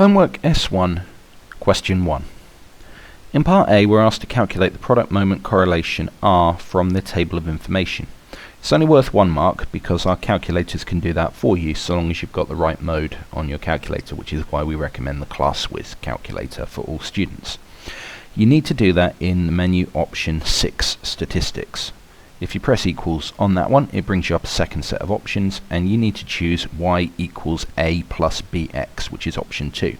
Homework S1, question 1. In part A, we're asked to calculate the product moment correlation R from the table of information. It's only worth 1 mark because our calculators can do that for you so long as you've got the right mode on your calculator, which is why we recommend the ClassWiz calculator for all students. You need to do that in the menu option 6, Statistics. If you press equals on that one, it brings you up a second set of options, and you need to choose y equals a plus bx, which is option 2.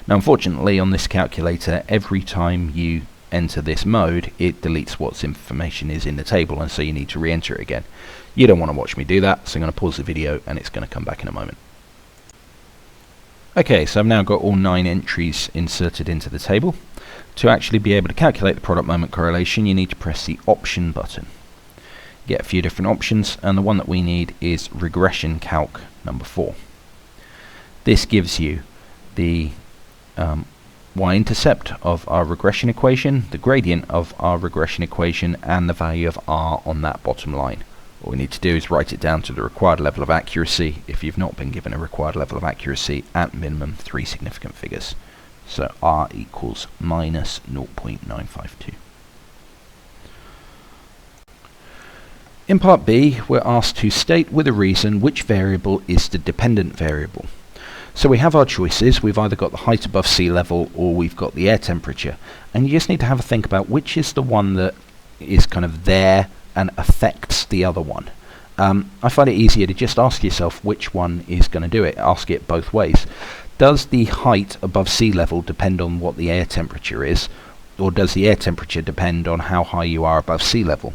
Now unfortunately on this calculator, every time you enter this mode, it deletes what information is in the table, and so you need to re-enter it again. You don't want to watch me do that, so I'm going to pause the video and it's going to come back in a moment. Okay, so I've now got all 9 entries inserted into the table. To actually be able to calculate the product moment correlation, you need to press the option button. Get a few different options, and the one that we need is regression calc number 4. This gives you the y-intercept of our regression equation, the gradient of our regression equation, and the value of r on that bottom line. What we need to do is write it down to the required level of accuracy if you've not been given a required level of accuracy, at minimum 3 significant figures. So r equals minus 0.952. In part B, we're asked to state with a reason which variable is the dependent variable. So we have our choices. We've either got the height above sea level or we've got the air temperature. And you just need to have a think about which is the one that is kind of there and affects the other one. I find it easier to just ask yourself which one is going to do it. Ask it both ways. Does the height above sea level depend on what the air temperature is, or does the air temperature depend on how high you are above sea level?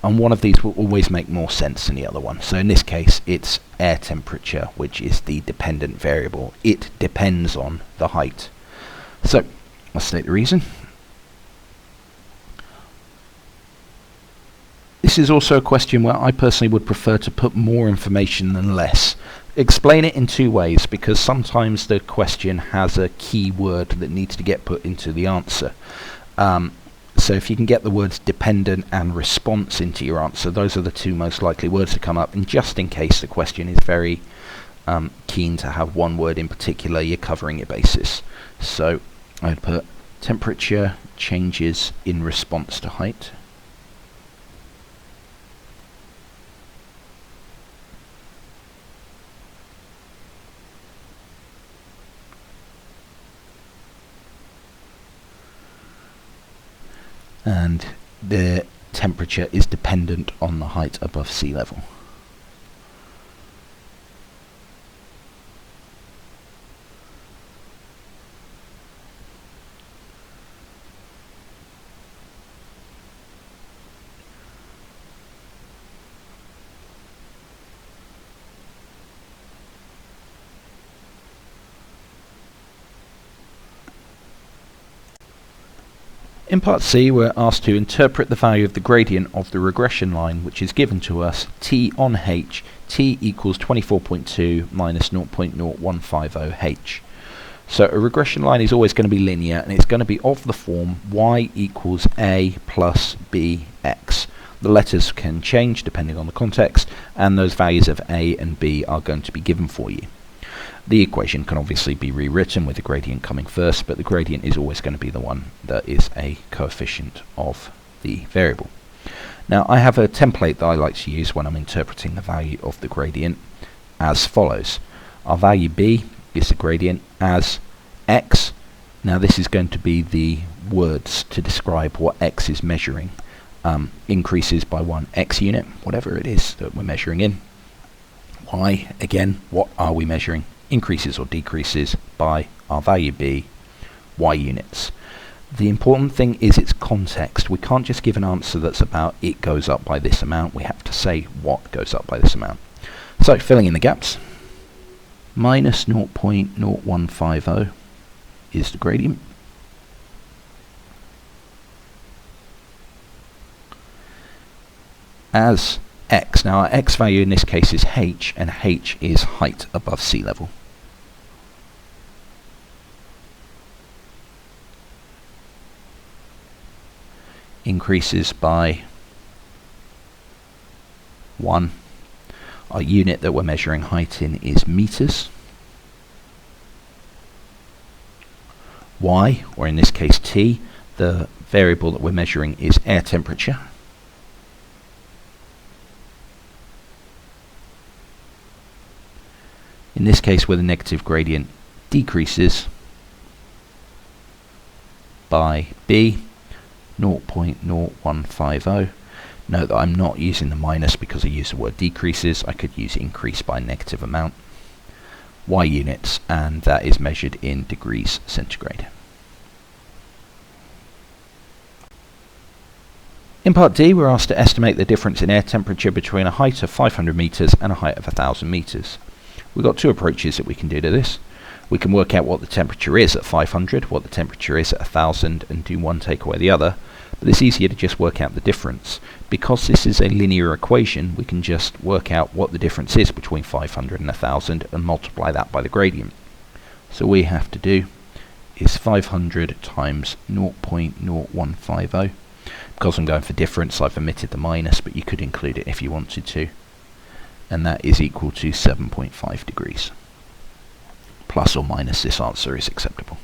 And one of these will always make more sense than the other one. So in this case, it's air temperature, which is the dependent variable. It depends on the height. So let's state the reason. This is also a question where I personally would prefer to put more information than less. Explain it in 2 ways, because sometimes the question has a key word that needs to get put into the answer. So if you can get the words dependent and response into your answer, those are the 2 most likely words to come up. And just in case the question is very keen to have one word in particular, you're covering your bases. So I'd put temperature changes in response to height. And the temperature is dependent on the height above sea level. In part C, we're asked to interpret the value of the gradient of the regression line, which is given to us t on h, t equals 24.2 minus 0.0150 h. So a regression line is always going to be linear, and it's going to be of the form y equals a plus bx. The letters can change depending on the context, and those values of a and b are going to be given for you. The equation can obviously be rewritten with the gradient coming first, but the gradient is always going to be the one that is a coefficient of the variable. Now I have a template that I like to use when I'm interpreting the value of the gradient as follows. Our value b is the gradient as x. Now this is going to be the words to describe what x is measuring. Increases by 1 x unit, whatever it is that we're measuring in. Y, again, what are we measuring? Increases or decreases by our value b, y units. The important thing is its context. We can't just give an answer that's about it goes up by this amount. We have to say what goes up by this amount. So filling in the gaps, minus 0.0150 is the gradient. As x. Now our x value in this case is h, and h is height above sea level. Increases by 1. Our unit that we're measuring height in is meters. Y, or in this case T, the variable that we're measuring is air temperature. In this case, where the negative gradient decreases by B, 0.0150. Note that I'm not using the minus because I use the word decreases. I could use increase by a negative amount. Y units, and that is measured in degrees centigrade. In part D, we're asked to estimate the difference in air temperature between a height of 500 meters and a height of 1,000 meters. We've got two approaches that we can do to this. We can work out what the temperature is at 500, what the temperature is at 1,000, and do one take away the other. But it's easier to just work out the difference. Because this is a linear equation, we can just work out what the difference is between 500 and 1,000 and multiply that by the gradient. So all we have to do is 500 times 0.0150. Because I'm going for difference, I've omitted the minus, but you could include it if you wanted to. And that is equal to 7.5 degrees. Plus or minus, this answer is acceptable.